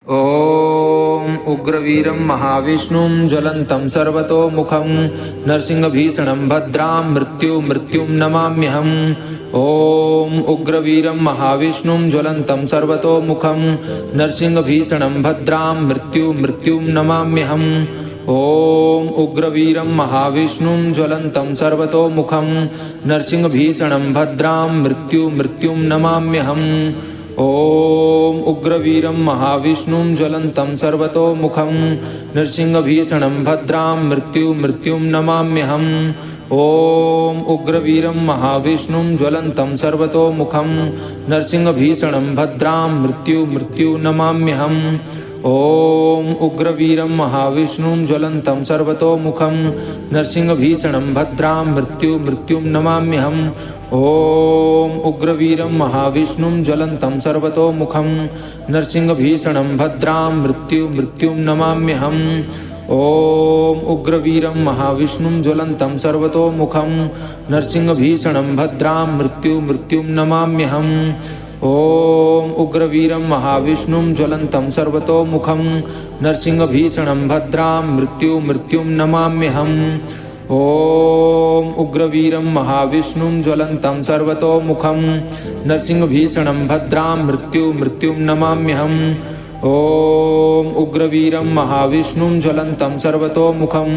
ॐ उग्रवीरं महाविष्णुं ज्वलन्तं सर्वतोमुखं नरसिंहभीषणं भद्रां मृत्युं नमाम्यहम्। ॐ उग्रवीरं महाविष्णुं ज्वलन्तं सर्वतोमुखं नरसिंहभीषणं भद्रां मृत्युं नमाम्यहम्। ॐ उग्रवीरं महाविष्णुं ज्वलन्तं सर्वतोमुखं नरसिंहभीषणं भद्रां मृत्युं नमाम्यहम्। ॐ उग्रवीरं महाविष्णुं ज्वलन्तं सर्वतोमुखं नरसिंहभीषणं भद्रां मृत्युं नमाम्यहम्। ॐ उग्रवीरं महाविष्णुं ज्वलन्तं सर्वतोमुखं नरसिंहभीषणं भद्रां मृत्युं नमाम्यहम्। ॐ उग्रवीरं महाविष्णुं ज्वलन्तं सर्वतोमुखं नरसिंहभीषणं भद्रां मृत्युं नमाम्यहम्। ॐ उग्रवीरं महाविष्णुं ज्वलन्तं सर्वतोमुखं नरसिंहभीषणं भद्रां मृत्युं नमाम्यहम्। ॐ उग्रवीरं महाविष्णुं ज्वलन्तं सर्वतोमुखं नरसिंहभीषणं भद्रां मृत्युं नमाम्यहम्। ॐ उग्रवीरं महाविष्णुं ज्वलन्तं सर्वतोमुखं नरसिंहभीषणं भद्रां मृत्युं नमाम्यहम्। ॐ उग्रवीरं महाविष्णुं ज्वलन्तं सर्वतोमुखं नरसिंहभीषणं भद्रां मृत्युं नमाम्यहम्। ॐ उग्रवीरं महाविष्णुं ज्वलन्तं सर्वतोमुखं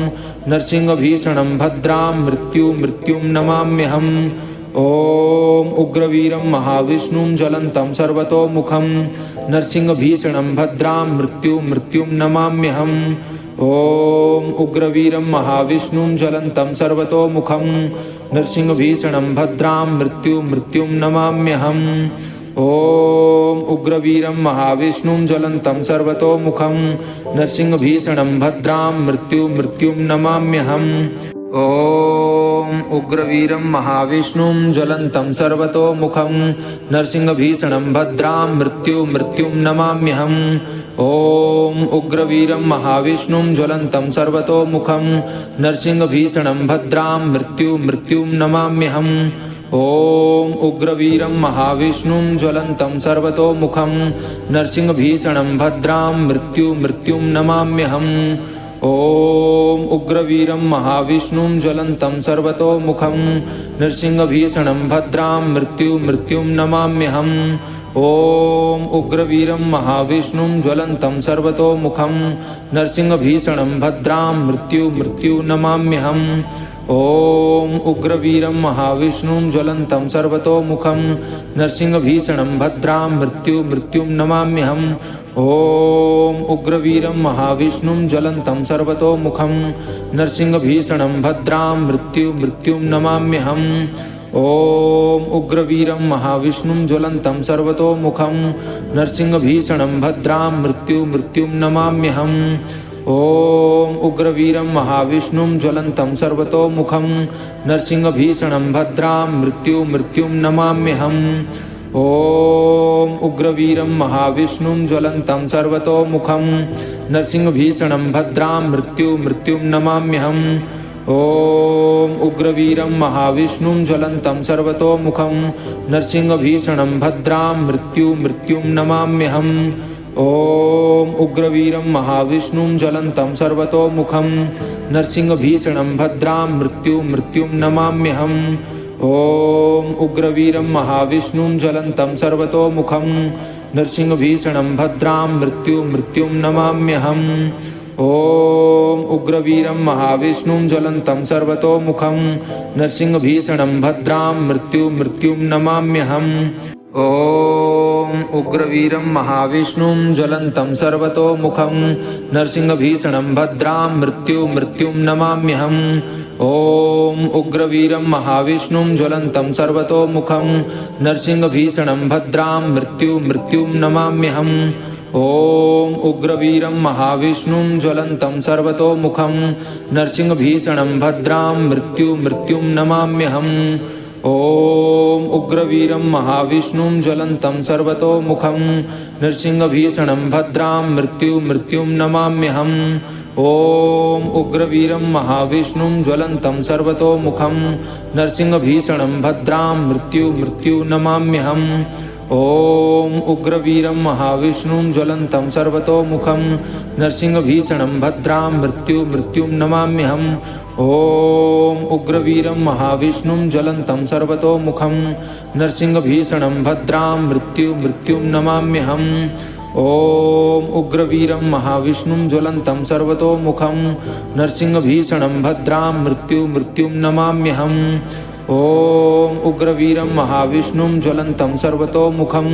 नरसिंहभीषणं भद्रां मृत्युं नमाम्यहम्। ॐ उग्रवीरं महाविष्णुं ज्वलन्तं सर्वतोमुखं नरसिंहभीषणं भद्रां मृत्युं नमाम्यहम्। ॐ उग्रवीरं महाविष्णुं ज्वलन्तं सर्वतोमुखं नरसिंहभीषणं भद्रां मृत्युं नमाम्यहम्। ॐ उग्रवीरं महाविष्णुं ज्वलन्तं सर्वतोमुखं नरसिंहभीषणं भद्रां मृत्युं नमाम्यहम्। ॐ उग्रवीरं महाविष्णुं ज्वलन्तं सर्वतोमुखं नरसिंहभीषणं भद्रां मृत्युं नमाम्यहम्। ॐ उग्रवीरं महाविष्णुं ज्वलन्तं सर्वतोमुखं नरसिंहभीषणं भद्रां मृत्युं नमाम्यहम्। ॐ उग्रवीरं महाविष्णुं ज्वलन्तं सर्वतोमुखं नरसिंहभीषणं भद्रां मृत्युं नमाम्यहम्। ॐ उग्रवीरं महाविष्णुं ज्वलन्तं सर्वतोमुखं नरसिंहभीषणं भद्रां मृत्युं नमाम्यहम्। ॐ उग्रवीरं महाविष्णुं ज्वलन्तं सर्वतोमुखं नरसिंहभीषणं भद्रां मृत्युं नमाम्यहम्। ॐ उग्रवीरं महाविष्णुं ज्वलन्तं सर्वतोमुखं नरसिंहभीषणं भद्रां मृत्युं नमाम्यहम्। ॐ उग्रवीरं महाविष्णुं ज्वलन्तं सर्वतोमुखं नरसिंहभीषणं भद्रां मृत्युं नमाम्यहम्। ॐ उग्रवीरं महाविष्णुं ज्वलन्तं सर्वतोमुखं नरसिंहभीषणं भद्रां मृत्युं नमाम्यहम्। ॐ उग्रवीरं महाविष्णुं ज्वलन्तं सर्वतोमुखं नरसिंहभीषणं भद्रां मृत्युं नमाम्यहम्। ॐ उग्रवीरं महाविष्णुं ज्वलन्तं सर्वतोमुखं नरसिंहभीषणं भद्रां मृत्युं नमाम्यहम्। ॐ उग्रवीरं महाविष्णुं ज्वलन्तं सर्वतोमुखं नरसिंहभीषणं भद्रां मृत्युं नमाम्यहम्। ॐ उग्रवीरं महाविष्णुं ज्वलन्तं सर्वतोमुखं नरसिंहभीषणं भद्रां मृत्युं नमाम्यहम्। ॐ उग्रवीरं महाविष्णुं ज्वलन्तं सर्वतोमुखं नरसिंहभीषणं भद्रां मृत्युं नमाम्यहम्। ॐ उग्रवीरं महाविष्णुं ज्वलन्तं सर्वतोमुखं नरसिंहभीषणं भद्रां मृत्युं नमाम्यहम्। ॐ उग्रवीरं महाविष्णुं ज्वलन्तं सर्वतोमुखं नरसिंहभीषणं भद्रां मृत्युं नमाम्यहम्। ॐ उग्रवीरं महाविष्णुं ज्वलन्तं सर्वतोमुखं नरसिंहभीषणं भद्रां मृत्युं नमाम्यहम्। ॐ उग्रवीरं महाविष्णुं ज्वलन्तं सर्वतोमुखं नरसिंहभीषणं भद्रां मृत्युं नमाम्यहम्। ॐ उग्रवीरं महाविष्णुं ज्वलन्तं सर्वतोमुखं नरसिंहभीषणं भद्रां मृत्युं नमाम्यहम्। ॐ उग्रवीरं महाविष्णुं ज्वलन्तं सर्वतोमुखं नरसिंहभीषणं भद्रां मृत्युं नमाम्यहम्। ॐ उग्रवीरं महाविष्णुं ज्वलन्तं सर्वतोमुखं नरसिंहभीषणं भद्रां मृत्युं नमाम्यहम् ॐ उग्रवीरं महाविष्णुं ज्वलन्तं सर्वतोमुखं नरसिंहभीषणं भद्रां मृत्युं नमाम्यहम् ॐ उग्रवीरं महाविष्णुं ज्वलन्तं सर्वतोमुखं नरसिंहभीषणं भद्रां मृत्युं नमाम्यहम् ॐ उग्रवीरं महाविष्णुं ज्वलन्तं सर्वतोमुखं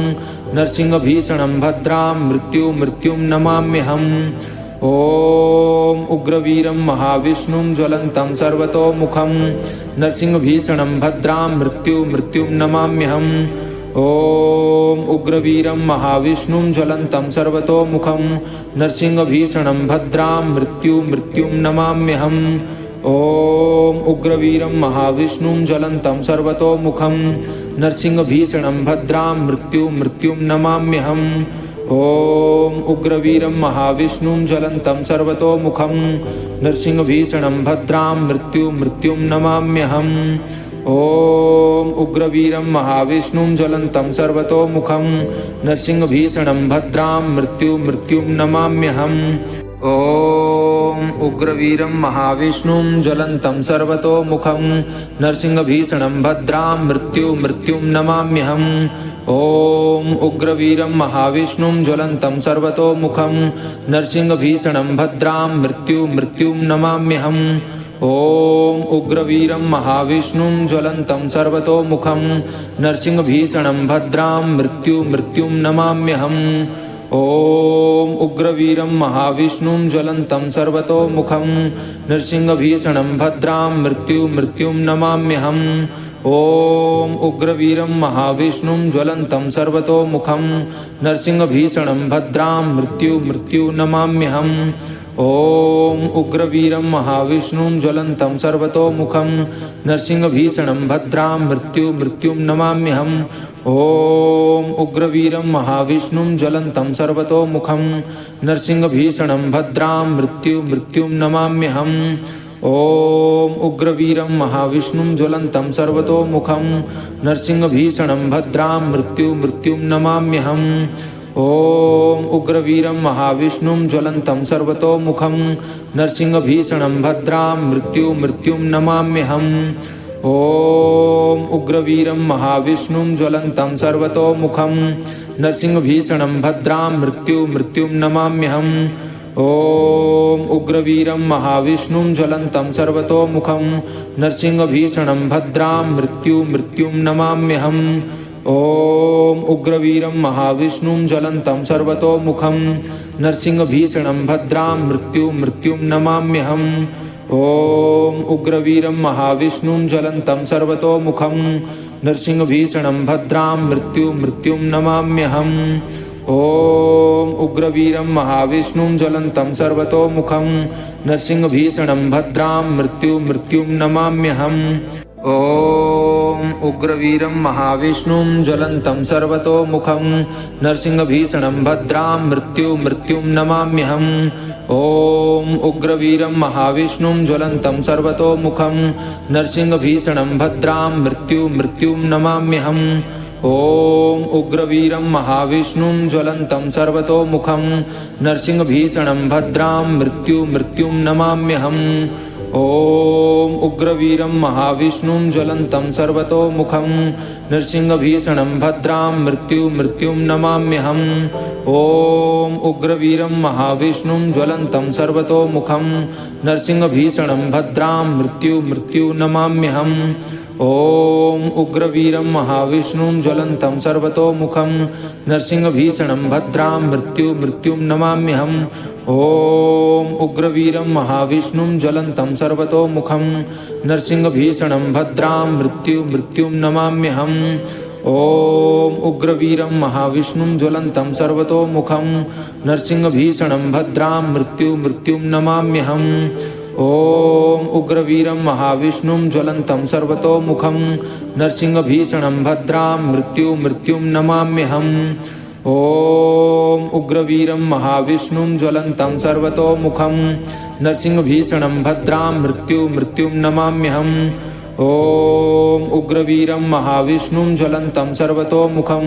नरसिंहभीषणं भद्रां मृत्युं नमाम्यहम् ॐ उग्रवीरं महाविष्णुं ज्वलन्तं सर्वतोमुखं नरसिंहभीषणं भद्रां मृत्युं नमाम्यहम् ॐ उग्रवीरं महाविष्णुं ज्वलन्तं सर्वतोमुखं नरसिंहभीषणं भद्रां मृत्युं नमाम्यहम् ॐ उग्रवीरं महाविष्णुं ज्वलन्तं सर्वतोमुखं नरसिंहभीषणं भद्रां मृत्युं नमाम्यहम् ॐ उग्रवीरं महाविष्णुं ज्वलन्तं सर्वतोमुखं नरसिंहभीषणं भद्रां मृत्युं नमाम्यहम् ॐ उग्रवीरं महाविष्णुं ज्वलन्तं सर्वतोमुखं नरसिंहभीषणं भद्रां मृत्युं नमाम्यहम् ॐ उग्रवीरं महाविष्णुं ज्वलन्तं सर्वतोमुखं नरसिंहभीषणं भद्रां मृत्युं नमाम्यहम् ॐ उग्रवीरं महाविष्णुं ज्वलन्तं सर्वतोमुखं नरसिंहभीषणं भद्रां मृत्युं नमाम्यहम् ॐ उग्रवीरं महाविष्णुं ज्वलन्तं सर्वतोमुखं नरसिंहभीषणं भद्रां मृत्युं नमाम्यहम् ॐ उग्रवीरं महाविष्णुं ज्वलन्तं सर्वतोमुखं नरसिंहभीषणं भद्रां मृत्युं नमाम्यहम् ॐ उग्रवीरं महाविष्णुं ज्वलन्तं सर्वतोमुखं नरसिंहभीषणं भद्रां मृत्युं नमाम्यहम् ॐ उग्रवीरं महाविष्णुं ज्वलन्तं सर्वतोमुखं नरसिंहभीषणं भद्रां मृत्युं नमाम्यहम् ॐ उग्रवीरं महाविष्णुं ज्वलन्तं सर्वतोमुखं नरसिंहभीषणं भद्रां मृत्युं नमाम्यहम् ॐ उग्रवीरं महाविष्णुं ज्वलन्तं सर्वतोमुखं नरसिंहभीषणं भद्रां मृत्युं नमाम्यहम् ॐ उग्रवीरं महाविष्णुं ज्वलन्तं सर्वतोमुखं नरसिंहभीषणं भद्रां मृत्युं नमाम्यहम् ॐ उग्रवीरं महाविष्णुं ज्वलन्तं सर्वतोमुखं नरसिंहभीषणं भद्रां मृत्युं नमाम्यहम् ॐ उग्रवीरं महाविष्णुं ज्वलन्तं सर्वतोमुखं नरसिंहभीषणं भद्रां मृत्युं नमाम्यहम् ॐ उग्रवीरं महाविष्णुं ज्वलन्तं सर्वतोमुखं नरसिंहभीषणं भद्रां मृत्युं नमाम्यहम् ॐ उग्रवीरं महाविष्णुं ज्वलन्तं सर्वतोमुखं नरसिंहभीषणं भद्रां मृत्युं नमाम्यहम् ॐ उग्रवीरं महाविष्णुं ज्वलन्तं सर्वतोमुखं नरसिंहभीषणं भद्रां मृत्युं नमाम्यहम् ॐ उग्रवीरं महाविष्णुं ज्वलन्तं सर्वतोमुखं नरसिंहभीषणं भद्रां मृत्युं नमाम्यहम् ॐ उग्रवीरं महाविष्णुं ज्वलन्तं सर्वतोमुखं नरसिंहभीषणं भद्रां मृत्युं नमाम्यहम् ॐ उग्रवीरं महाविष्णुं ज्वलन्तं सर्वतोमुखं नरसिंहभीषणं भद्रां मृत्युं नमाम्यहम् ॐ उग्रवीरं महाविष्णुं ज्वलन्तं सर्वतोमुखं नरसिंहभीषणं भद्रां मृत्युं नमाम्यहम् ॐ उग्रवीरं महाविष्णुं ज्वलन्तं सर्वतोमुखं नरसिंहभीषणं भद्रां मृत्युं नमाम्यहम् ॐ उग्रवीरं महाविष्णुं ज्वलन्तं सर्वतोमुखं नरसिंहभीषणं भद्रां मृत्युं नमाम्यहम् ॐ उग्रवीरं महाविष्णुं ज्वलन्तं सर्वतोमुखं नरसिंहभीषणं भद्रां मृत्युं नमाम्यहम् ॐ उग्रवीरं महाविष्णुं ज्वलन्तं सर्वतोमुखं नरसिंहभीषणं भद्रां मृत्युं नमाम्यहम् ॐ उग्रवीरं महाविष्णुं ज्वलन्तं सर्वतोमुखं नरसिंहभीषणं भद्रां मृत्युं नमाम्यहम् ॐ उग्रवीरं महाविष्णुं ज्वलन्तं सर्वतोमुखं नरसिंहभीषणं भद्रां मृत्युं नमाम्यहम् ॐ उग्रवीरं महाविष्णुं ज्वलन्तं सर्वतोमुखं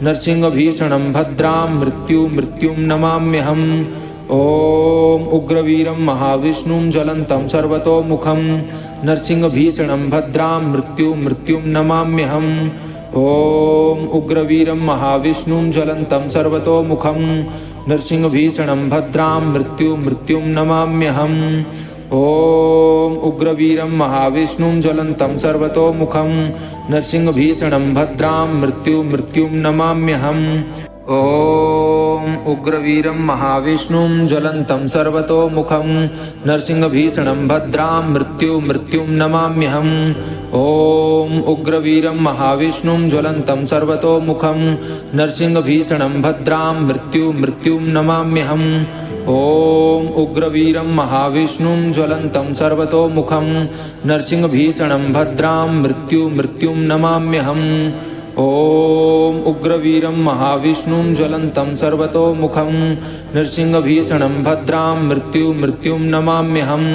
नरसिंहभीषणं भद्रां मृत्युं नमाम्यहम्। ॐ उग्रवीरं महाविष्णुं ज्वलन्तं सर्वतोमुखं नरसिंहभीषणं भद्रां मृत्युं नमाम्यहम्। ॐ उग्रवीरं महाविष्णुं ज्वलन्तं सर्वतोमुखं नरसिंहभीषणं भद्रां मृत्युं नमाम्यहम्। ॐ उग्रवीरं महाविष्णुं ज्वलन्तं सर्वतोमुखं नरसिंहभीषणं भद्रां मृत्युं नमाम्यहम्। ॐ उग्रवीरं महाविष्णुं ज्वलन्तं सर्वतोमुखं नरसिंहभीषणं भद्रां मृत्युं नमाम्यहम्। ॐ उग्रवीरं महाविष्णुं ज्वलन्तं सर्वतोमुखं नरसिंहभीषणं भद्रां मृत्युं नमाम्यहम्। ॐ उग्रवीरं महाविष्णुं ज्वलन्तं सर्वतोमुखं नरसिंहभीषणं भद्रां मृत्युं नमाम्यहम्। ॐ उग्रवीरं महाविष्णुं ज्वलन्तं सर्वतोमुखं नरसिंहभीषणं भद्रां मृत्युं नमाम्यहम्।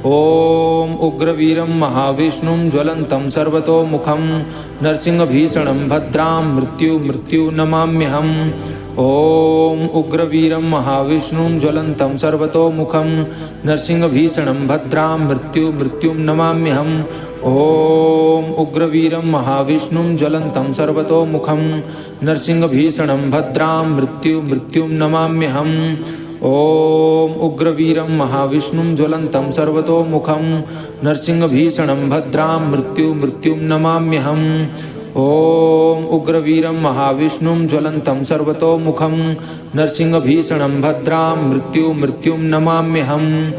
ॐ उग्रवीरं महाविष्णुं ज्वलन्तं सर्वतोमुखं नरसिंहभीषणं भद्रां मृत्युं नमाम्यहम्। ॐ उग्रवीरं महाविष्णुं ज्वलन्तं सर्वतोमुखं नरसिंहभीषणं भद्रां मृत्युं नमाम्यहम्। ॐ उग्रवीरं महाविष्णुं ज्वलन्तं सर्वतोमुखं नरसिंहभीषणं भद्रां मृत्युं नमाम्यहम्। ॐ उग्रवीरं महाविष्णुं ज्वलन्तं सर्वतोमुखं नरसिंहभीषणं भद्रां मृत्युं नमाम्यहम्। ॐ उग्रवीरं महाविष्णुं ज्वलन्तं सर्वतोमुखं नरसिंहभीषणं भद्रां मृत्युं नमाम्यहम्।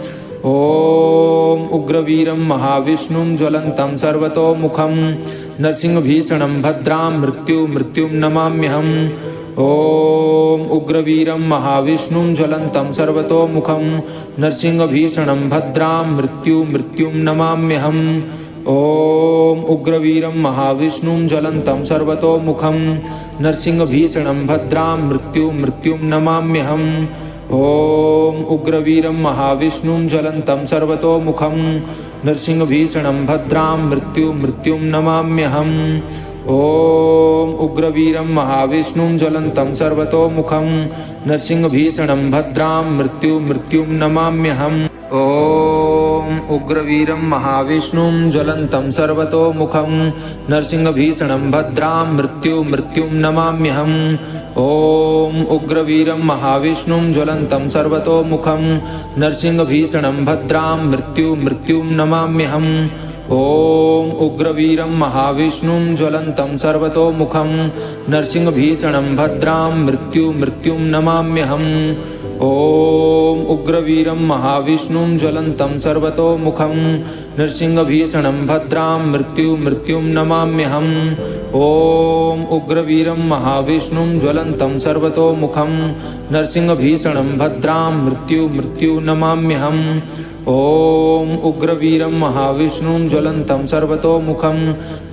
ॐ उग्रवीरं महाविष्णुं ज्वलन्तं सर्वतोमुखं नरसिंहभीषणं भद्रां मृत्युं नमाम्यहम्। ॐ उग्रवीरं महाविष्णुं ज्वलन्तं सर्वतोमुखं नरसिंहभीषणं भद्रां मृत्युं नमाम्यहम्। ॐ उग्रवीरं महाविष्णुं ज्वलन्तं सर्वतोमुखं नरसिंहभीषणं भद्रां मृत्युं नमाम्यहम्। ॐ उग्रवीरं महाविष्णुं ज्वलन्तं सर्वतोमुखं नरसिंहभीषणं भद्रां मृत्युं नमाम्यहम्। ॐ उग्रवीरं महाविष्णुं ज्वलन्तं सर्वतोमुखं नरसिंहभीषणं भद्रां मृत्युं नमाम्यहम्। ॐ उग्रवीरं महाविष्णुं ज्वलन्तं सर्वतोमुखं नरसिंहभीषणं भद्रां मृत्युं नमाम्यहम्। ॐ उग्रवीरं महाविष्णुं ज्वलन्तं सर्वतोमुखं नरसिंहभीषणं भद्रां मृत्युं नमाम्यहम्। ॐ उग्रवीरं महाविष्णुं ज्वलन्तं सर्वतोमुखं नरसिंहभीषणं भद्रां मृत्युं नमाम्यहम्। ॐ उग्रवीरं महाविष्णुं ज्वलन्तं सर्वतोमुखं नरसिंहभीषणं भद्रां मृत्युं नमाम्यहम्। ॐ उग्रवीरं महाविष्णुं ज्वलन्तं सर्वतोमुखं नरसिंहभीषणं भद्रां मृत्युं नमाम्यहम्। ॐ उग्रवीरं महाविष्णुं ज्वलन्तं सर्वतोमुखं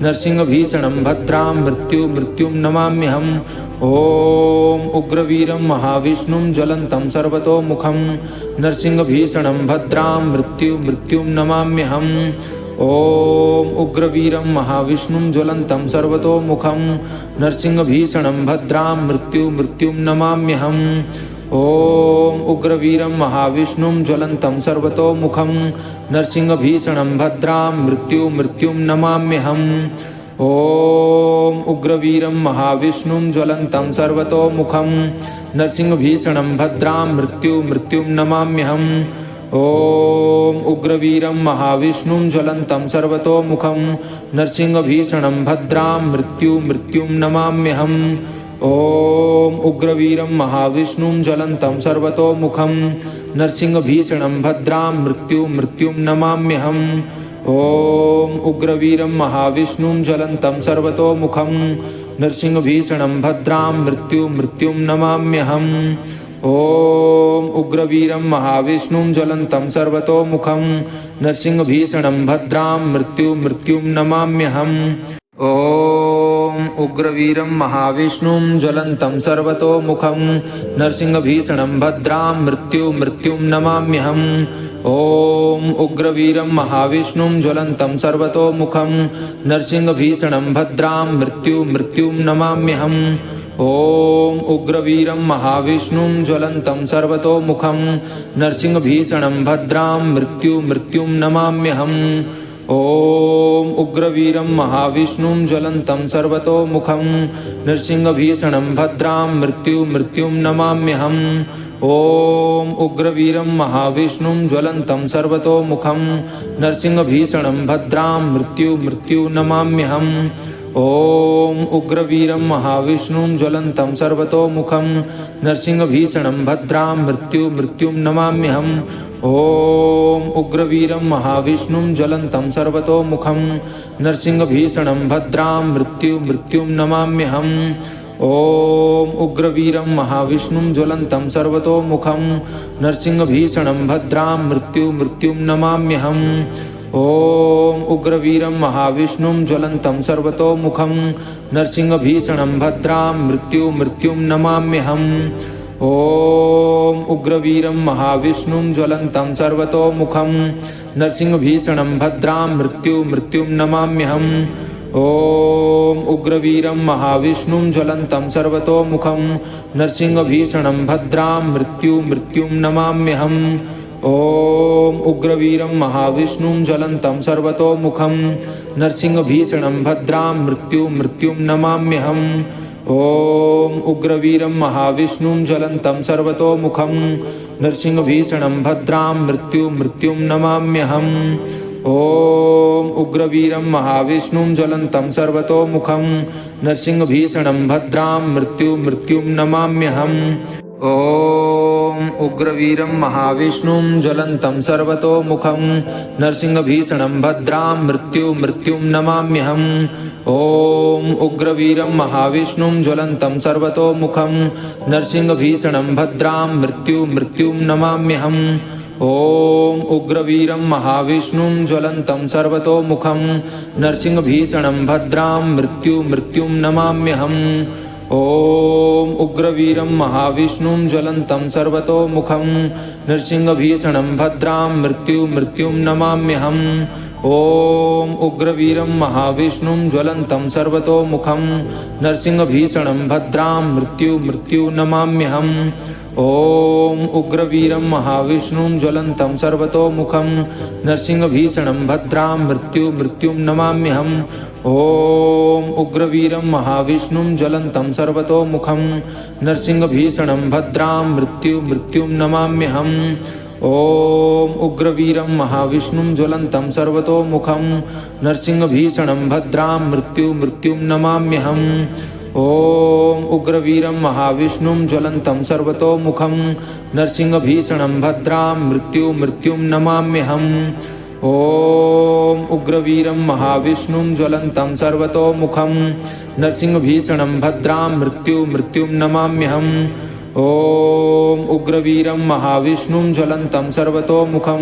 नरसिंहभीषणं भद्रां मृत्युं नमाम्यहम्। ॐ उग्रवीरं महाविष्णुं ज्वलन्तं सर्वतोमुखं नरसिंहभीषणं भद्रां मृत्युं नमाम्यहम्। ॐ उग्रवीरं महाविष्णुं ज्वलन्तं सर्वतोमुखं नरसिंहभीषणं भद्रां मृत्युं नमाम्यहम्। ॐ उग्रवीरं महाविष्णुं ज्वलन्तं सर्वतोमुखं नरसिंहभीषणं भद्रां मृत्युं नमाम्यहम्। ॐ उग्रवीरं महाविष्णुं ज्वलन्तं सर्वतोमुखं नरसिंहभीषणं भद्रां मृत्युं नमाम्यहम्। ॐ उग्रवीरं महाविष्णुं ज्वलन्तं सर्वतोमुखं नरसिंहभीषणं भद्रां मृत्युं नमाम्यहम्। ॐ उग्रवीरं महाविष्णुं ज्वलन्तं सर्वतोमुखं नरसिंहभीषणं भद्रां मृत्युं नमाम्यहम्। ॐ उग्रवीरं महाविष्णुं ज्वलन्तं सर्वतोमुखं नरसिंहभीषणं भद्रां मृत्युं नमाम्यहम्। ॐ उग्रवीरं महाविष्णुं ज्वलन्तं सर्वतोमुखं नरसिंहभीषणं भद्रां मृत्युं नमाम्यहम्। ॐ उग्रवीरं महाविष्णुं ज्वलन्तं सर्वतोमुखं नरसिंहभीषणं भद्रां मृत्युं नमाम्यहम्। ॐ उग्रवीरं महाविष्णुं ज्वलन्तं सर्वतोमुखं नरसिंहभीषणं भद्रां मृत्युं नमाम्यहम्। ॐ उग्रवीरं महाविष्णुं ज्वलन्तं सर्वतोमुखं नरसिंहभीषणं भद्रां मृत्युं नमाम्यहम् ॐ उग्रवीरं महाविष्णुं ज्वलन्तं सर्वतोमुखं नरसिंहभीषणं भद्रां मृत्युं नमाम्यहम् ॐ उग्रवीरं महाविष्णुं ज्वलन्तं सर्वतोमुखं नरसिंहभीषणं भद्रां मृत्युं नमाम्यहम् ॐ उग्रवीरं महाविष्णुं ज्वलन्तं सर्वतोमुखं नरसिंहभीषणं भद्रां मृत्युं नमाम्यहम् ॐ उग्रवीरं महाविष्णुं ज्वलन्तं सर्वतोमुखं नरसिंहभीषणं भद्रां मृत्युं नमाम्यहम् ॐ उग्रवीरं महाविष्णुं ज्वलन्तं सर्वतोमुखं नरसिंहभीषणं भद्रां मृत्युं नमाम्यहम् ॐ उग्रवीरं महाविष्णुं ज्वलन्तं सर्वतोमुखं नरसिंहभीषणं भद्रां मृत्युं नमाम्यहम् ॐ उग्रवीरं महाविष्णुं ज्वलन्तं सर्वतोमुखं नरसिंहभीषणं भद्रां मृत्युं नमाम्यहम् ॐ उग्रवीरं महाविष्णुं ज्वलन्तं सर्वतोमुखं नरसिंहभीषणं भद्रां मृत्युं नमाम्यहम् ॐ उग्रवीरं महाविष्णुं ज्वलन्तं सर्वतोमुखं नरसिंहभीषणं भद्रां मृत्युं नमाम्यहम् ॐ उग्रवीरं महाविष्णुं ज्वलन्तं सर्वतोमुखं नरसिंहभीषणं भद्रां मृत्युं नमाम्यहम् ॐ उग्रवीरं महाविष्णुं ज्वलन्तं सर्वतोमुखं नरसिंहभीषणं भद्रां मृत्युं नमाम्यहम् ॐ उग्रवीरं महाविष्णुं ज्वलन्तं सर्वतोमुखं नरसिंहभीषणं भद्रां मृत्युं नमाम्यहम् ॐ उग्रवीरं महाविष्णुं ज्वलन्तं सर्वतोमुखं नरसिंहभीषणं भद्रां मृत्युं नमाम्यहम् ॐ उग्रवीरं महाविष्णुं ज्वलन्तं सर्वतोमुखं नरसिंहभीषणं भद्रां मृत्युं नमाम्यहम् ॐ उग्रवीरं महाविष्णुं ज्वलन्तं सर्वतोमुखं नरसिंहभीषणं भद्रां मृत्युं नमाम्यहम् ॐ उग्रवीरं महाविष्णुं ज्वलन्तं सर्वतोमुखं नरसिंहभीषणं भद्रां मृत्युं नमाम्यहम् ॐ उग्रवीरं महाविष्णुं ज्वलन्तं सर्वतोमुखं नरसिंहभीषणं भद्रां मृत्युं नमाम्यहम् ॐ उग्रवीरं महाविष्णुं ज्वलन्तं सर्वतोमुखं नरसिंहभीषणं भद्रां मृत्युं नमाम्यहम् ॐ उग्रवीरं महाविष्णुं ज्वलन्तं सर्वतोमुखं नरसिंहभीषणं भद्रां मृत्युं नमाम्यहम् ॐ उग्रवीरं महाविष्णुं ज्वलन्तं सर्वतोमुखं नरसिंहभीषणं भद्रां मृत्युं नमाम्यहम् ॐ उग्रवीरं महाविष्णुं ज्वलन्तं सर्वतोमुखं नरसिंहभीषणं भद्रां मृत्युं नमाम्यहम् ॐ उग्रवीरं महाविष्णुं ज्वलन्तं सर्वतोमुखं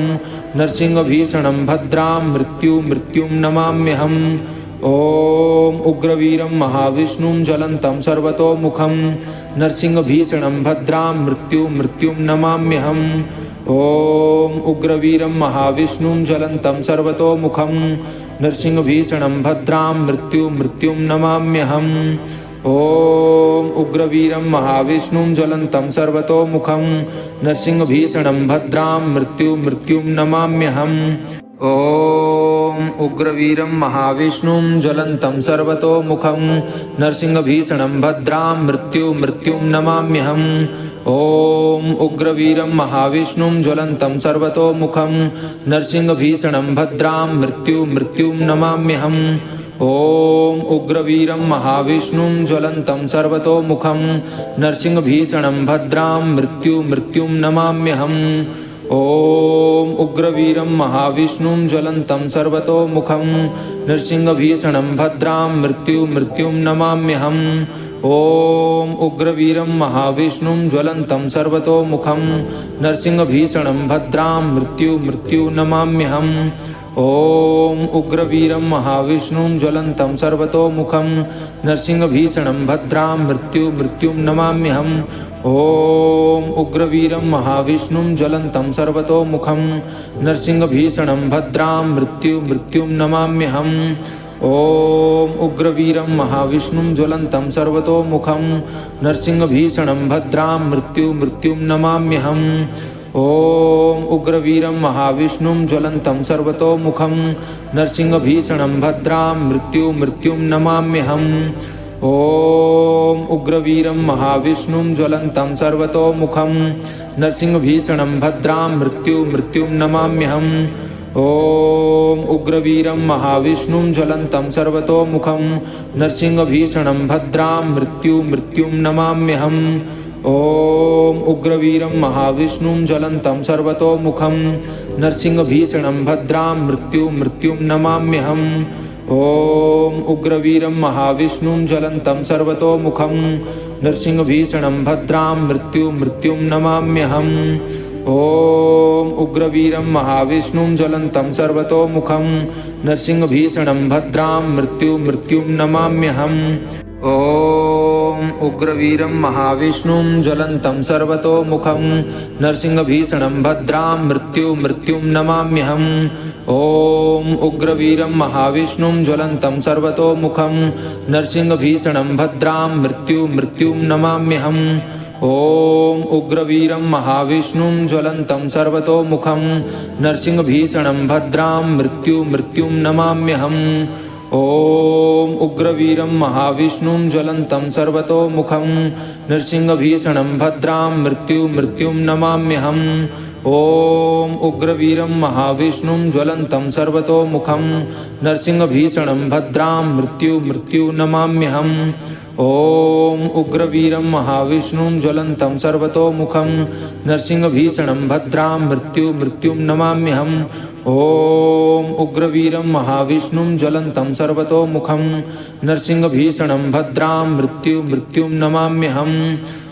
नरसिंहभीषणं भद्रां मृत्युं नमाम्यहम् ॐ उग्रवीरं महाविष्णुं ज्वलन्तं सर्वतोमुखं नरसिंहभीषणं भद्रां मृत्युं नमाम्यहम् ॐ उग्रवीरं महाविष्णुं ज्वलन्तं सर्वतोमुखं नरसिंहभीषणं भद्रां मृत्युं नमाम्यहम् ॐ उग्रवीरं महाविष्णुं ज्वलन्तं सर्वतोमुखं नरसिंहभीषणं भद्रां मृत्युं नमाम्यहम् ॐ उग्रवीरं महाविष्णुं ज्वलन्तं सर्वतोमुखं नरसिंहभीषणं भद्रां मृत्युं नमाम्यहम् ॐ उग्रवीरं महाविष्णुं ज्वलन्तं सर्वतोमुखं नरसिंहभीषणं भद्रां मृत्युं नमाम्यहम् ॐ उग्रवीरं महाविष्णुं ज्वलन्तं सर्वतोमुखं नरसिंहभीषणं भद्रां मृत्युं नमाम्यहम् ॐ उग्रवीरं महाविष्णुं ज्वलन्तं सर्वतोमुखं नरसिंहभीषणं भद्रां मृत्युं नमाम्यहम् ॐ उग्रवीरं महाविष्णुं ज्वलन्तं सर्वतोमुखं नरसिंहभीषणं भद्रां मृत्युं नमाम्यहम् ॐ उग्रवीरं महाविष्णुं ज्वलन्तं सर्वतोमुखं नरसिंहभीषणं भद्रां मृत्युं नमाम्यहम् ॐ उग्रवीरं महाविष्णुं ज्वलन्तं सर्वतोमुखं नरसिंहभीषणं भद्रां मृत्युं नमाम्यहम् ॐ उग्रवीरं महाविष्णुं ज्वलन्तं सर्वतोमुखं नरसिंहभीषणं भद्रां मृत्युं नमाम्यहम्। ॐ उग्रवीरं महाविष्णुं ज्वलन्तं सर्वतोमुखं नरसिंहभीषणं भद्रां मृत्युं नमाम्यहम्। ॐ उग्रवीरं महाविष्णुं ज्वलन्तं सर्वतोमुखं नरसिंहभीषणं भद्रां मृत्युं नमाम्यहम्। ॐ उग्रवीरं महाविष्णुं ज्वलन्तं सर्वतोमुखं नरसिंहभीषणं भद्रां मृत्युं नमाम्यहम्। ॐ उग्रवीरं महाविष्णुं ज्वलन्तं सर्वतोमुखं नरसिंहभीषणं भद्रां मृत्युं नमाम्यहम्। ॐ उग्रवीरं महाविष्णुं ज्वलन्तं सर्वतोमुखं नरसिंहभीषणं भद्रां मृत्युं नमाम्यहम्। ॐ उग्रवीरं महाविष्णुं ज्वलन्तं सर्वतोमुखं नरसिंहभीषणं भद्रां मृत्युं नमाम्यहम्। ॐ उग्रवीरं महाविष्णुं ज्वलन्तं सर्वतोमुखं नरसिंहभीषणं भद्रां मृत्युं नमाम्यहम्। ॐ उग्रवीरं महाविष्णुं ज्वलन्तं सर्वतोमुखं नरसिंहभीषणं भद्रां मृत्युं नमाम्यहम्। ॐ उग्रवीरं महाविष्णुं ज्वलन्तं सर्वतोमुखं नरसिंहभीषणं भद्रां मृत्युं नमाम्यहम्। ॐ उग्रवीरं महाविष्णुं ज्वलन्तं सर्वतोमुखं नरसिंहभीषणं भद्रां मृत्युं नमाम्यहम्। ॐ उग्रवीरं महाविष्णुं ज्वलन्तं सर्वतोमुखं नरसिंहभीषणं भद्रां मृत्युं नमाम्यहम्। ॐ उग्रवीरं महाविष्णुं ज्वलन्तं सर्वतोमुखं नरसिंहभीषणं भद्रां मृत्युं नमाम्यहम्। ॐ उग्रवीरं महाविष्णुं ज्वलन्तं सर्वतोमुखं नरसिंहभीषणं भद्रां मृत्युं नमाम्यहम्।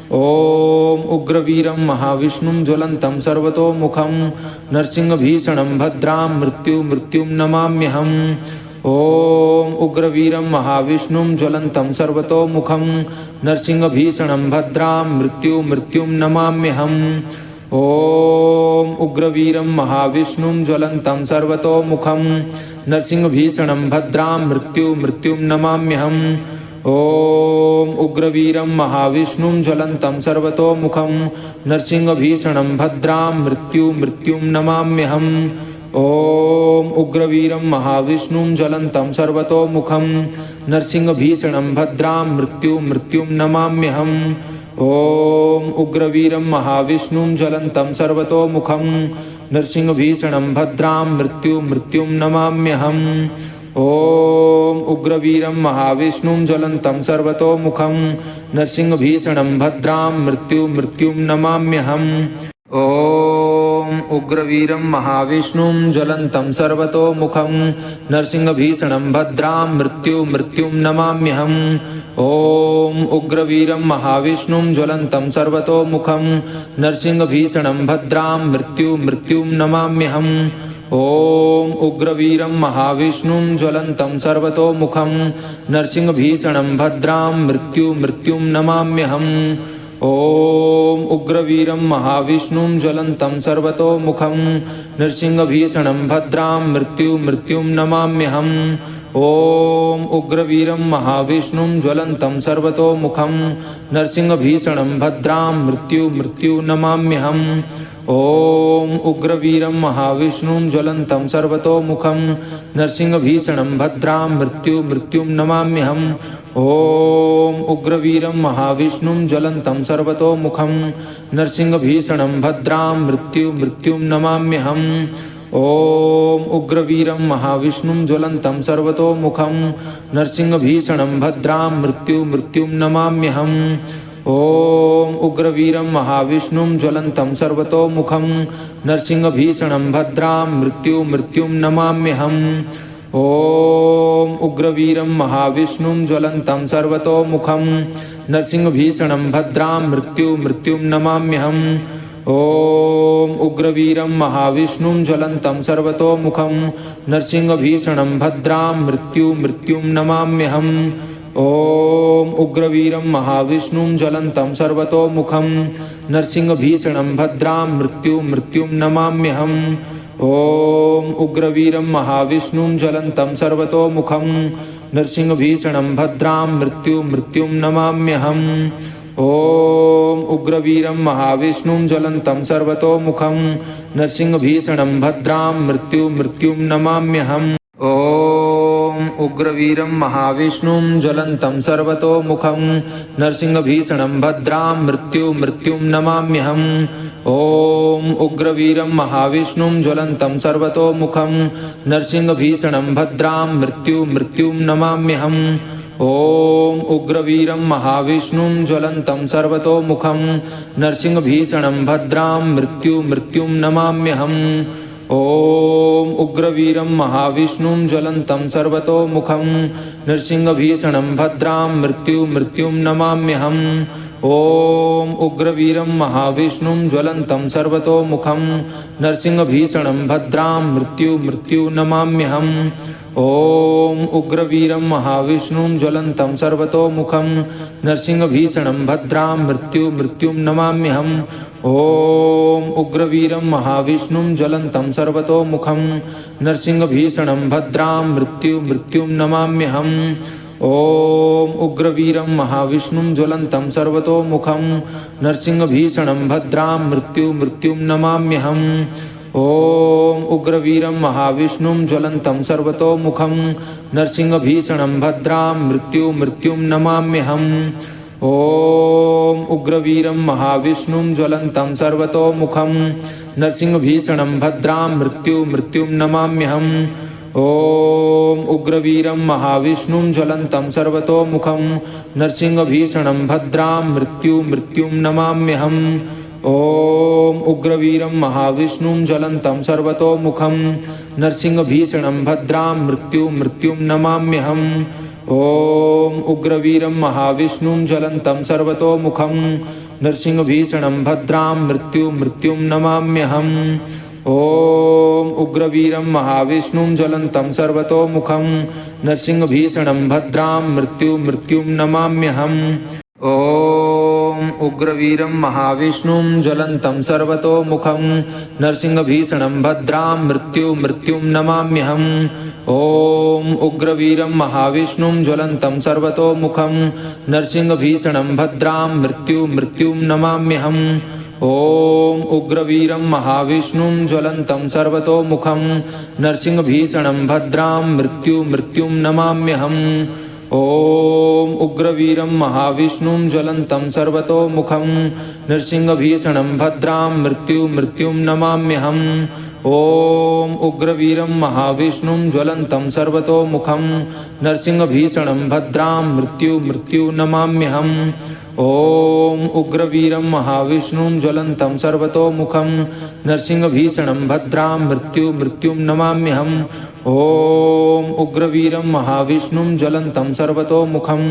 ॐ उग्रवीरं महाविष्णुं ज्वलन्तं सर्वतोमुखं नरसिंहभीषणं भद्रां मृत्युं नमाम्यहम्। ॐ उग्रवीरं महाविष्णुं ज्वलन्तं सर्वतोमुखं नरसिंहभीषणं भद्रां मृत्युं नमाम्यहम्। ॐ उग्रवीरं महाविष्णुं ज्वलन्तं सर्वतोमुखं नरसिंहभीषणं भद्रां मृत्युं नमाम्यहम्। ॐ उग्रवीरं महाविष्णुं ज्वलन्तं सर्वतोमुखं नरसिंहभीषणं भद्रां मृत्युं नमाम्यहम्। ॐ उग्रवीरं महाविष्णुं ज्वलन्तं सर्वतोमुखं नरसिंहभीषणं भद्रां मृत्युं नमाम्यहम्। ॐ उग्रवीरं महाविष्णुं ज्वलन्तं सर्वतोमुखं नरसिंहभीषणं भद्रां मृत्युं नमाम्यहम्। ॐ उग्रवीरं महाविष्णुं ज्वलन्तं सर्वतोमुखं नरसिंहभीषणं भद्रां मृत्युं नमाम्यहम्। ॐ उग्रवीरं महाविष्णुं ज्वलन्तं सर्वतोमुखं नरसिंहभीषणं भद्रां मृत्युं नमाम्यहम्। ॐ उग्रवीरं महाविष्णुं ज्वलन्तं सर्वतोमुखं नरसिंहभीषणं भद्रां मृत्युं नमाम्यहम्। ॐ उग्रवीरं महाविष्णुं ज्वलन्तं सर्वतोमुखं नरसिंहभीषणं भद्रां मृत्युं नमाम्यहम्। ॐ उग्रवीरं महाविष्णुं ज्वलन्तं सर्वतोमुखं नरसिंहभीषणं भद्रां मृत्युं नमाम्यहम्। ॐ उग्रवीरं महाविष्णुं ज्वलन्तं सर्वतोमुखं नरसिंहभीषणं भद्रां मृत्युं नमाम्यहम्। ॐ उग्रवीरं महाविष्णुं ज्वलन्तं सर्वतोमुखं नरसिंहभीषणं भद्रां मृत्युं नमाम्यहम्। ॐ उग्रवीरं महाविष्णुं ज्वलन्तं सर्वतोमुखं नरसिंहभीषणं भद्रां मृत्युं नमाम्यहम्। ॐ उग्रवीरं महाविष्णुं ज्वलन्तं सर्वतोमुखं नरसिंहभीषणं भद्रां मृत्युं नमाम्यहम्। ॐ उग्रवीरं महाविष्णुं ज्वलन्तं सर्वतोमुखं नरसिंहभीषणं भद्रां मृत्युं नमाम्यहम्। ॐ उग्रवीरं महाविष्णुं ज्वलन्तं सर्वतोमुखं नरसिंहभीषणं भद्रां मृत्युं नमाम्यहम्। ॐ उग्रवीरं महाविष्णुं ज्वलन्तं सर्वतोमुखं नरसिंहभीषणं भद्रां मृत्युं नमाम्यहम्। ॐ उग्रवीरं महाविष्णुं ज्वलन्तं सर्वतोमुखं नरसिंहभीषणं भद्रां मृत्युं नमाम्यहम्। ॐ उग्रवीरं महाविष्णुं ज्वलन्तं सर्वतोमुखं नरसिंहभीषणं भद्रां मृत्युं नमाम्यहम् ॐ उग्रवीरं महाविष्णुं ज्वलन्तं सर्वतोमुखं नरसिंहभीषणं भद्रां मृत्युं नमाम्यहम् ॐ उग्रवीरं महाविष्णुं ज्वलन्तं सर्वतोमुखं नरसिंहभीषणं भद्रां मृत्युं नमाम्यहम् ॐ उग्रवीरं महाविष्णुं ज्वलन्तं सर्वतोमुखं नरसिंहभीषणं भद्रां मृत्युं नमाम्यहम् ॐ उग्रवीरं महाविष्णुं ज्वलन्तं सर्वतोमुखं नरसिंहभीषणं भद्रां मृत्युं नमाम्यहम् ॐ उग्रवीरं महाविष्णुं ज्वलन्तं सर्वतोमुखं नरसिंहभीषणं भद्रां मृत्युं नमाम्यहम् ॐ उग्रवीरं महाविष्णुं ज्वलन्तं सर्वतोमुखं नरसिंहभीषणं भद्रां मृत्युं नमाम्यहम् ॐ उग्रवीरं महाविष्णुं ज्वलन्तं सर्वतोमुखं नरसिंहभीषणं भद्रां मृत्युं नमाम्यहम् ॐ उग्रवीरं महाविष्णुं ज्वलन्तं सर्वतोमुखं नरसिंहभीषणं भद्रां मृत्युं नमाम्यहम् ॐ उग्रवीरं महाविष्णुं ज्वलन्तं सर्वतोमुखं नरसिंहभीषणं भद्रां मृत्युं नमाम्यहम् ॐ उग्रवीरं महाविष्णुं ज्वलन्तं सर्वतोमुखं नरसिंहभीषणं भद्रां मृत्युं नमाम्यहम् ॐ उग्रवीरं महाविष्णुं ज्वलन्तं सर्वतोमुखं नरसिंहभीषणं भद्रां मृत्युं नमाम्यहम् ॐ उग्रवीरं महाविष्णुं ज्वलन्तं सर्वतोमुखं नरसिंहभीषणं भद्रां मृत्युं नमाम्यहम् ॐ उग्रवीरं महाविष्णुं ज्वलन्तं सर्वतोमुखं नरसिंहभीषणं भद्रां मृत्युं नमाम्यहम् ॐ उग्रवीरं महाविष्णुं ज्वलन्तं सर्वतोमुखं नरसिंहभीषणं भद्रां मृत्युं नमाम्यहम् ॐ उग्रवीरं महाविष्णुं ज्वलन्तं सर्वतोमुखं नरसिंहभीषणं भद्रां मृत्युं नमाम्यहम् ॐ उग्रवीरं महाविष्णुं ज्वलन्तं सर्वतोमुखं नरसिंहभीषणं भद्रां मृत्युं नमाम्यहम् ॐ उग्रवीरं महाविष्णुं ज्वलन्तं सर्वतोमुखं नरसिंहभीषणं भद्रां मृत्युं नमाम्यहम् ॐ उग्रवीरं महाविष्णुं ज्वलन्तं सर्वतोमुखं नरसिंहभीषणं भद्रां मृत्युं नमाम्यहम् ॐ उग्रवीरं महाविष्णुं ज्वलन्तं सर्वतोमुखं नरसिंहभीषणं भद्रां मृत्युं नमाम्यहम् ॐ उग्रवीरं महाविष्णुं ज्वलन्तं सर्वतोमुखं नरसिंहभीषणं भद्रां मृत्युं नमाम्यहम् ॐ उग्रवीरं महाविष्णुं ज्वलन्तं सर्वतोमुखं नरसिंहभीषणं भद्रां मृत्युं नमाम्यहम् ॐ उग्रवीरं महाविष्णुं ज्वलन्तं सर्वतोमुखं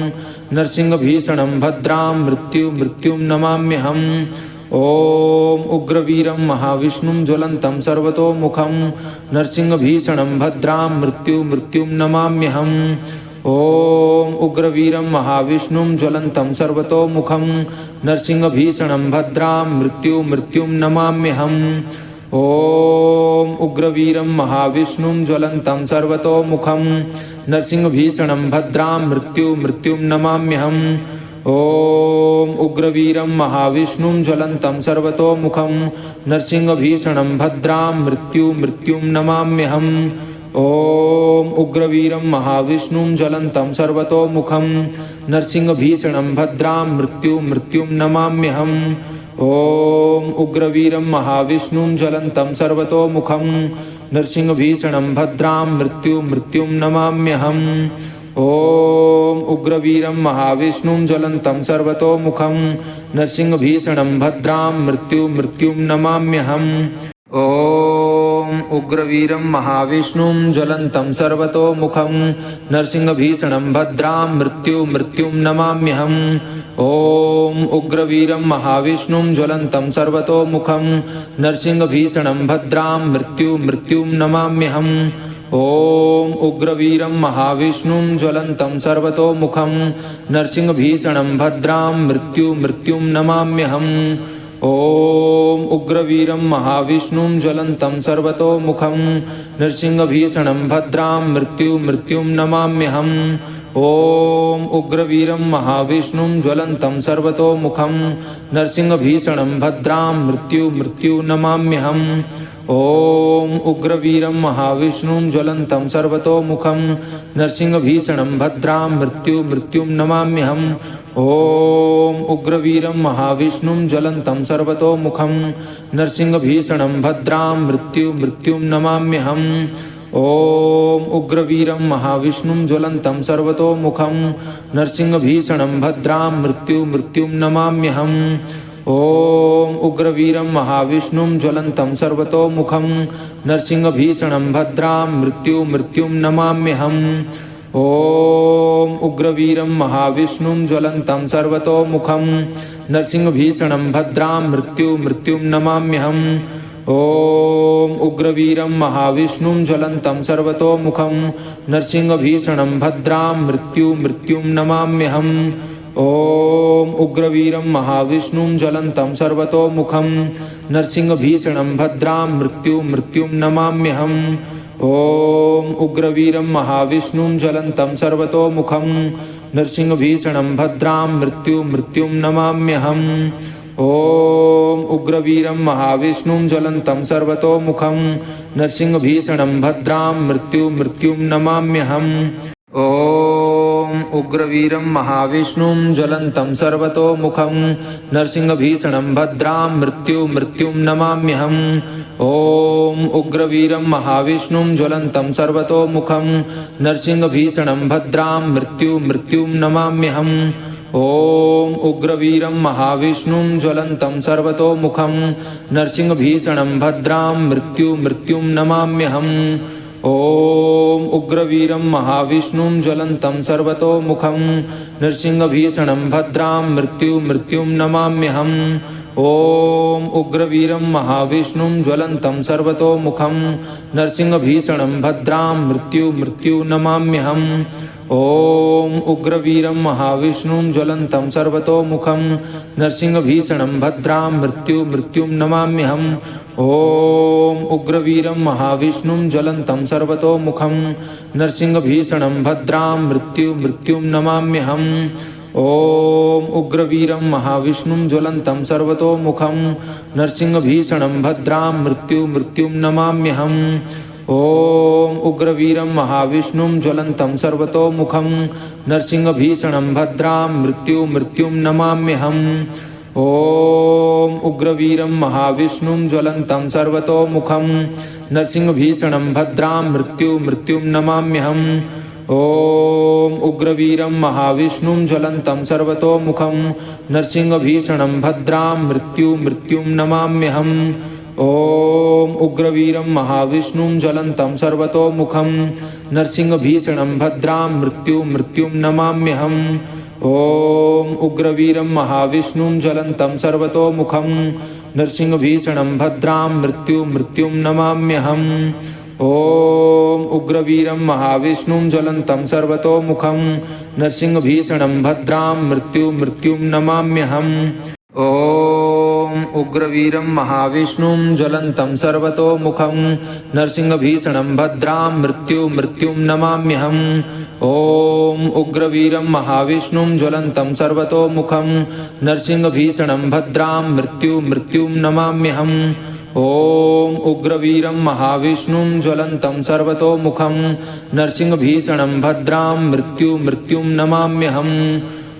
नरसिंहभीषणं भद्रां मृत्युं नमाम्यहम् ॐ उग्रवीरं महाविष्णुं ज्वलन्तं सर्वतोमुखं नरसिंहभीषणं भद्रां मृत्युं नमाम्यहम् ॐ उग्रवीरं महाविष्णुं ज्वलन्तं सर्वतोमुखं नरसिंहभीषणं भद्रां मृत्युं नमाम्यहम् ॐ उग्रवीरं महाविष्णुं ज्वलन्तं सर्वतोमुखं नरसिंहभीषणं भद्रां मृत्युं नमाम्यहम् ॐ उग्रवीरं महाविष्णुं ज्वलन्तं सर्वतोमुखं नरसिंहभीषणं भद्रां मृत्युं नमाम्यहम् ॐ उग्रवीरं महाविष्णुं ज्वलन्तं सर्वतोमुखं नरसिंहभीषणं भद्रां मृत्युं नमाम्यहम् ॐ उग्रवीरं महाविष्णुं ज्वलन्तं सर्वतोमुखं नरसिंहभीषणं भद्रां मृत्युं नमाम्यहम् ॐ उग्रवीरं महाविष्णुं ज्वलन्तं सर्वतोमुखं नरसिंहभीषणं भद्रां मृत्युं नमाम्यहम् ॐ उग्रवीरं महाविष्णुं ज्वलन्तं सर्वतोमुखं नरसिंहभीषणं भद्रां मृत्युं नमाम्यहम् ॐ उग्रवीरं महाविष्णुं ज्वलन्तं सर्वतोमुखं नरसिंहभीषणं भद्रां मृत्युं नमाम्यहम् ॐ उग्रवीरं महाविष्णुं ज्वलन्तं सर्वतोमुखं नरसिंहभीषणं भद्रां मृत्युं नमाम्यहम् ॐ उग्रवीरं महाविष्णुं ज्वलन्तं सर्वतोमुखं नृसिंहभीषणं भद्रां मृत्युं नमाम्यहम् ॐ उग्रवीरं महाविष्णुं ज्वलन्तं सर्वतोमुखं नृसिंहभीषणं भद्रां मृत्युं नमाम्यहम् ॐ उग्रवीरं महाविष्णुं ज्वलन्तं सर्वतोमुखं नृसिंहभीषणं भद्रां मृत्युं नमाम्यहम् ॐ उग्रवीरं महाविष्णुं ज्वलन्तं सर्वतोमुखं नृसिंहभीषणं भद्रां मृत्युं नमाम्यहम् ॐ उग्रवीरं महाविष्णुं ज्वलन्तं सर्वतोमुखं नृसिंहभीषणं भद्रां मृत्युं नमाम्यहम् ॐ उग्रवीरं महाविष्णुं ज्वलन्तं सर्वतोमुखं नृसिंहभीषणं भद्रां मृत्युं नमाम्यहम् ॐ उग्रवीरं महाविष्णुं ज्वलन्तं सर्वतोमुखं नृसिंहभीषणं भद्रां मृत्युं नमाम्यहम् ॐ उग्रवीरं महाविष्णुं ज्वलन्तं सर्वतोमुखं नृसिंहभीषणं भद्रां मृत्युं नमाम्यहम् ॐ उग्रवीरं महाविष्णुं ज्वलन्तं सर्वतोमुखं नृसिंहभीषणं भद्रां मृत्युं नमाम्यहम् ॐ उग्रवीरं महाविष्णुं ज्वलन्तं सर्वतोमुखं नृसिंहभीषणं भद्रां मृत्युं नमाम्यहम् ॐ उग्रवीरं महाविष्णुं ज्वलन्तं सर्वतोमुखं नृसिंहभीषणं भद्रां मृत्युं नमाम्यहम् ॐ उग्रवीरं महाविष्णुं ज्वलन्तं सर्वतोमुखं नृसिंहभीषणं भद्रां मृत्युं नमाम्यहम् ॐ उग्रवीरं महाविष्णुं ज्वलन्तं सर्वतोमुखं नृसिंहभीषणं भद्रां मृत्युं नमाम्यहम् ॐ उग्रवीरं महाविष्णुं ज्वलन्तं सर्वतोमुखं नृसिंहभीषणं भद्रां मृत्युं नमाम्यहम् ॐ उग्रवीरं महाविष्णुं ज्वलन्तं सर्वतोमुखं नृसिंहभीषणं भद्रां मृत्युं नमाम्यहम् ॐ उग्रवीरं महाविष्णुं ज्वलन्तं सर्वतोमुखं नृसिंहभीषणं भद्रां मृत्युं नमाम्यहम् ॐ उग्रवीरं महाविष्णुं ज्वलन्तं सर्वतोमुखं नृसिंहभीषणं भद्रां मृत्युं नमाम्यहम् ॐ उग्रवीरं महाविष्णुं ज्वलन्तं सर्वतोमुखं नृसिंहभीषणं भद्रां मृत्युं नमाम्यहम् ॐ उग्रवीरं महाविष्णुं ज्वलन्तं सर्वतोमुखं नृसिंहभीषणं भद्रां मृत्युं नमाम्यहम् ॐ उग्रवीरं महाविष्णुं ज्वलन्तं सर्वतोमुखं नृसिंहभीषणं भद्रां मृत्युं नमाम्यहम् ॐ उग्रवीरं महाविष्णुं ज्वलन्तं सर्वतोमुखं नृसिंहभीषणं भद्रां मृत्युं नमाम्यहम् ॐ उग्रवीरं महाविष्णुं ज्वलन्तं सर्वतोमुखं नृसिंहभीषणं भद्रां मृत्युं नमाम्यहम् ॐ उग्रवीरं महाविष्णुं ज्वलन्तं सर्वतोमुखं नृसिंहभीषणं भद्रां मृत्युं नमाम्यहम् ॐ उग्रवीरं महाविष्णुं ज्वलन्तं सर्वतोमुखं नृसिंहभीषणं भद्रां मृत्युं नमाम्यहम् ॐ उग्रवीरं महाविष्णुं ज्वलन्तं सर्वतोमुखं नृसिंहभीषणं भद्रां मृत्युं नमाम्यहम् ॐ उग्रवीरं महाविष्णुं ज्वलन्तं सर्वतोमुखं नृसिंहभीषणं भद्रां मृत्युं नमाम्यहम् ॐ उग्रवीरं महाविष्णुं ज्वलन्तं सर्वतोमुखं नृसिंहभीषणं भद्रां मृत्युं नमाम्यहम् ॐ उग्रवीरं महाविष्णुं ज्वलन्तं सर्वतोमुखं नृसिंहभीषणं भद्रां मृत्युं नमाम्यहम्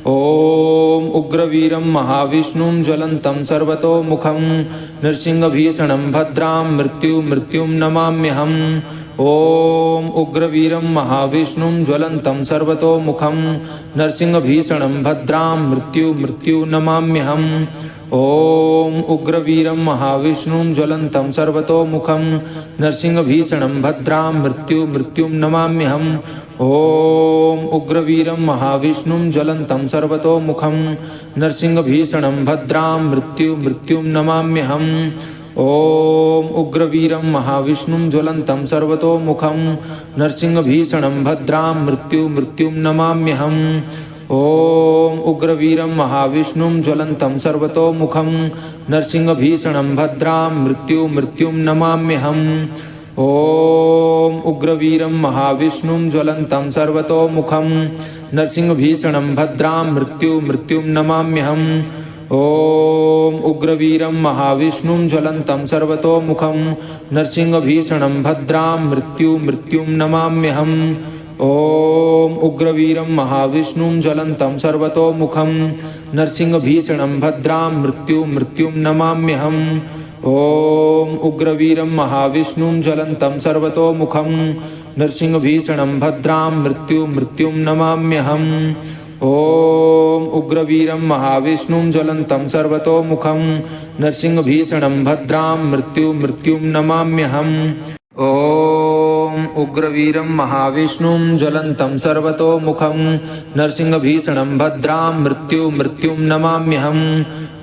ॐ उग्रवीरं महाविष्णुं ज्वलन्तं सर्वतोमुखं नृसिंहभीषणं भद्रां मृत्युं नमाम्यहम् ॐ उग्रवीरं महाविष्णुं ज्वलन्तं सर्वतोमुखं नृसिंहभीषणं भद्रां मृत्युं नमाम्यहम् ॐ उग्रवीरं महाविष्णुं ज्वलन्तं सर्वतोमुखं नृसिंहभीषणं भद्रां मृत्युं नमाम्यहम् ॐ उग्रवीरं महाविष्णुं ज्वलन्तं सर्वतोमुखं नृसिंहभीषणं भद्रां मृत्युं नमाम्यहम् ॐ उग्रवीरं महाविष्णुं ज्वलन्तं सर्वतोमुखं नृसिंहभीषणं भद्रां मृत्युं नमाम्यहम् ॐ उग्रवीरं महाविष्णुं ज्वलन्तं सर्वतोमुखं नरसिंहभीषणं भद्रां मृत्युं नमाम्यहम् ॐ उग्रवीरं महाविष्णुं ज्वलन्तं सर्वतोमुखं नरसिंहभीषणं भद्रां मृत्युं नमाम्यहम् ॐ उग्रवीरं महाविष्णुं ज्वलन्तं सर्वतोमुखं नरसिंहभीषणं भद्रां मृत्युं नमाम्यहम् ॐ उग्रवीरं महाविष्णुं ज्वलन्तं सर्वतोमुखं नरसिंहभीषणं भद्रां मृत्युं नमाम्यहम् ॐ उग्रवीरं महाविष्णुं ज्वलन्तं सर्वतोमुखं नरसिंहभीषणं भद्रां मृत्युं नमाम्यहम् ॐ उग्रवीरं महाविष्णुं ज्वलन्तं सर्वतोमुखं नरसिंहभीषणं भद्रां मृत्युं नमाम्यहम् ॐ उग्रवीरं महाविष्णुं ज्वलन्तं सर्वतोमुखं नरसिंहभीषणं भद्रां मृत्युं नमाम्यहम्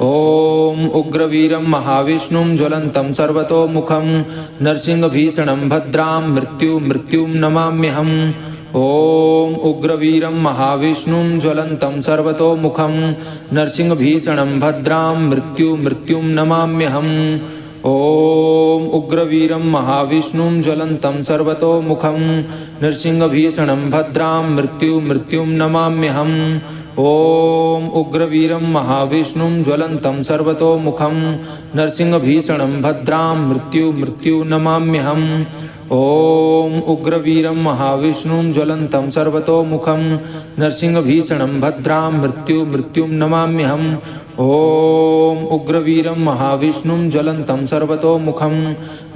ॐ उग्रवीरं महाविष्णुं ज्वलन्तं सर्वतोमुखं नरसिंहभीषणं भद्रां मृत्युं नमाम्यहम् ॐ उग्रवीरं महाविष्णुं ज्वलन्तं सर्वतोमुखं नरसिंहभीषणं भद्रां मृत्युं नमाम्यहम् ॐ उग्रवीरं महाविष्णुं ज्वलन्तं सर्वतोमुखं नरसिंहभीषणं भद्रां मृत्युं नमाम्यहम् ॐ उग्रवीरं महाविष्णुं ज्वलन्तं सर्वतोमुखं नरसिंहभीषणं भद्रां मृत्युं नमाम्यहम् ॐ उग्रवीरं महाविष्णुं ज्वलन्तं सर्वतोमुखं नरसिंहभीषणं भद्रां मृत्युं नमाम्यहम् ॐ उग्रवीरं महाविष्णुं ज्वलन्तं सर्वतोमुखं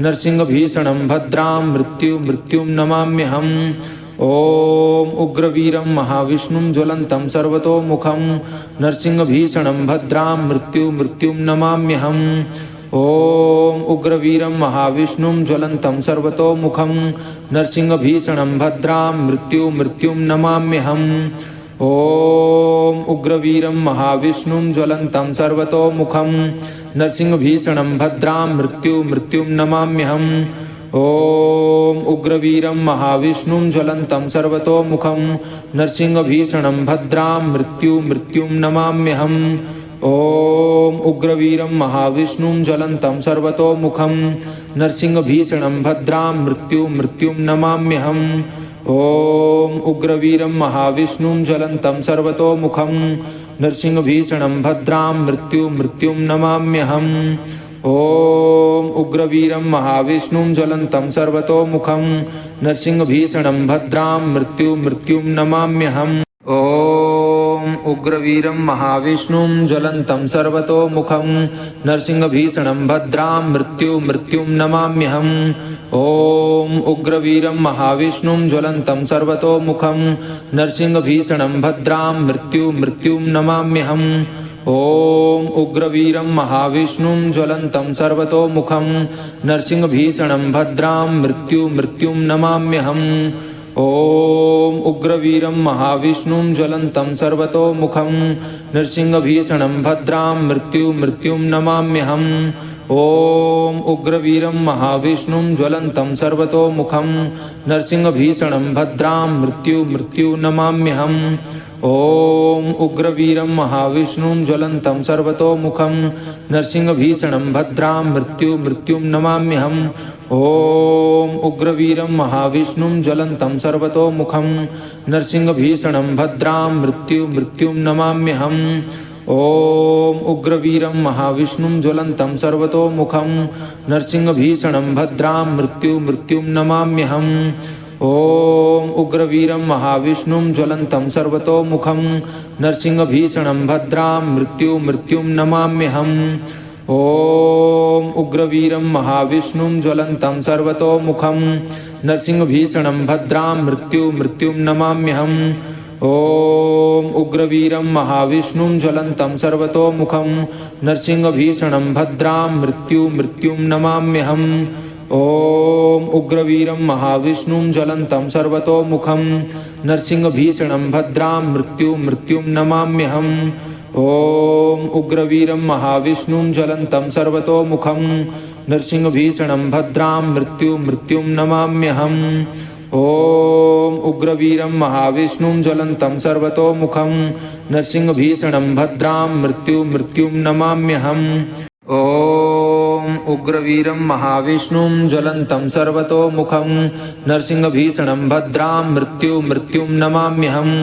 नरसिंहभीषणं भद्रां मृत्युं नमाम्यहम् ॐ उग्रवीरं महाविष्णुं ज्वलन्तं सर्वतोमुखं नरसिंहभीषणं भद्रां मृत्युं नमाम्यहम् ॐ उग्रवीरं महाविष्णुं ज्वलन्तं सर्वतोमुखं नरसिंहभीषणं भद्रां मृत्युं नमाम्यहम् ॐ उग्रवीरं महाविष्णुं ज्वलन्तं सर्वतोमुखं नरसिंहभीषणं भद्रां मृत्युं नमाम्यहम् ॐ उग्रवीरं महाविष्णुं ज्वलन्तं सर्वतोमुखं नरसिंहभीषणं भद्रां मृत्युं नमाम्यहम् ॐ उग्रवीरं महाविष्णुं ज्वलन्तं सर्वतोमुखं नरसिंहभीषणं भद्रां मृत्युं नमाम्यहम् ॐ उग्रवीरं महाविष्णुं ज्वलन्तं सर्वतोमुखं नरसिंहभीषणं भद्रां मृत्युं नमाम्यहम् ॐ उग्रवीरं महाविष्णुं ज्वलन्तं सर्वतोमुखं नरसिंहभीषणं भद्रां मृत्युं नमाम्यहम् ॐ उग्रवीरं महाविष्णुं ज्वलन्तं सर्वतोमुखं नरसिंहभीषणं भद्रां मृत्युं नमाम्यहम् ॐ उग्रवीरं महाविष्णुं ज्वलन्तं सर्वतोमुखं नरसिंहभीषणं भद्रां मृत्युं नमाम्यहम् ॐ उग्रवीरं महाविष्णुं ज्वलन्तं सर्वतोमुखं नरसिंहभीषणं भद्रां मृत्युं नमाम्यहम् ॐ उग्रवीरं महाविष्णुं ज्वलन्तं सर्वतोमुखं नरसिंहभीषणं भद्रां मृत्युं नमाम्यहम् ॐ उग्रवीरं महाविष्णुं ज्वलन्तं सर्वतोमुखं नरसिंहभीषणं भद्रां मृत्युं नमाम्यहम् ॐ उग्रवीरं महाविष्णुं ज्वलन्तं सर्वतोमुखं नरसिंहभीषणं भद्रां मृत्युं नमाम्यहम् ॐ उग्रवीरं महाविष्णुं ज्वलन्तं सर्वतोमुखं नरसिंहभीषणं भद्रां मृत्युं नमाम्यहम् ॐ उग्रवीरं महाविष्णुं ज्वलन्तं सर्वतोमुखं नरसिंहभीषणं भद्रां मृत्युं नमाम्यहम् ॐ उग्रवीरं महाविष्णुं ज्वलन्तं सर्वतोमुखं नरसिंहभीषणं भद्रां मृत्युं नमाम्यहम् ॐ उग्रवीरं महाविष्णुं ज्वलन्तं सर्वतोमुखं नरसिंहभीषणं भद्रां मृत्युं नमाम्यहम् ॐ उग्रवीरं महाविष्णुं ज्वलन्तं सर्वतोमुखं नरसिंहभीषणं भद्रां मृत्युं नमाम्यहम् ॐ उग्रवीरं महाविष्णुं ज्वलन्तं सर्वतोमुखं नरसिंहभीषणं भद्रां मृत्युं नमाम्यहम् ॐ उग्रवीरं महाविष्णुं ज्वलन्तं सर्वतोमुखं नरसिंहभीषणं भद्रां मृत्युं नमाम्यहम् ॐ उग्रवीरं महाविष्णुं ज्वलन्तं सर्वतोमुखं नरसिंहभीषणं भद्रां मृत्युं नमाम्यहम् ॐ उग्रवीरं महाविष्णुं ज्वलन्तं सर्वतोमुखं नरसिंहभीषणं भद्रां मृत्युं नमाम्यहम्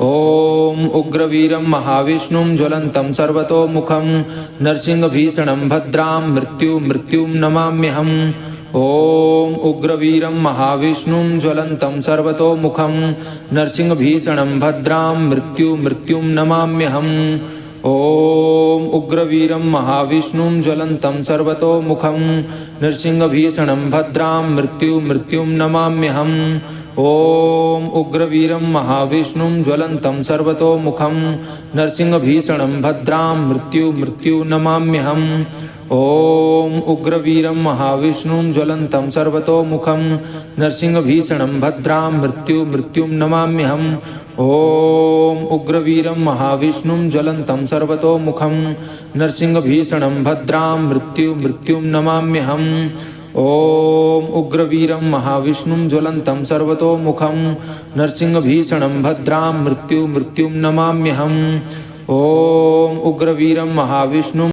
ॐ उग्रवीरं महाविष्णुं ज्वलन्तं सर्वतोमुखं नरसिंहभीषणं भद्रां मृत्युं नमाम्यहम् ॐ उग्रवीरं महाविष्णुं ज्वलन्तं सर्वतोमुखं नरसिंहभीषणं भद्रां मृत्युं नमाम्यहम् ॐ उग्रवीरं महाविष्णुं ज्वलन्तं सर्वतोमुखं नरसिंहभीषणं भद्रां मृत्युं नमाम्यहम् ॐ उग्रवीरं महाविष्णुं ज्वलन्तं सर्वतोमुखं नरसिंहभीषणं भद्रां मृत्युं नमाम्यहम् ॐ उग्रवीरं महाविष्णुं ज्वलन्तं सर्वतोमुखं नरसिंहभीषणं भद्रां मृत्युं नमाम्यहम् ॐ उग्रवीरं महाविष्णुं ज्वलन्तं सर्वतोमुखं नरसिंहभीषणं भद्रां मृत्युं नमाम्यहम् ॐ उग्रवीरं महाविष्णुं ज्वलन्तं सर्वतोमुखं नरसिंहभीषणं भद्रां मृत्युं नमाम्यहम् ॐ उग्रवीरं महाविष्णुं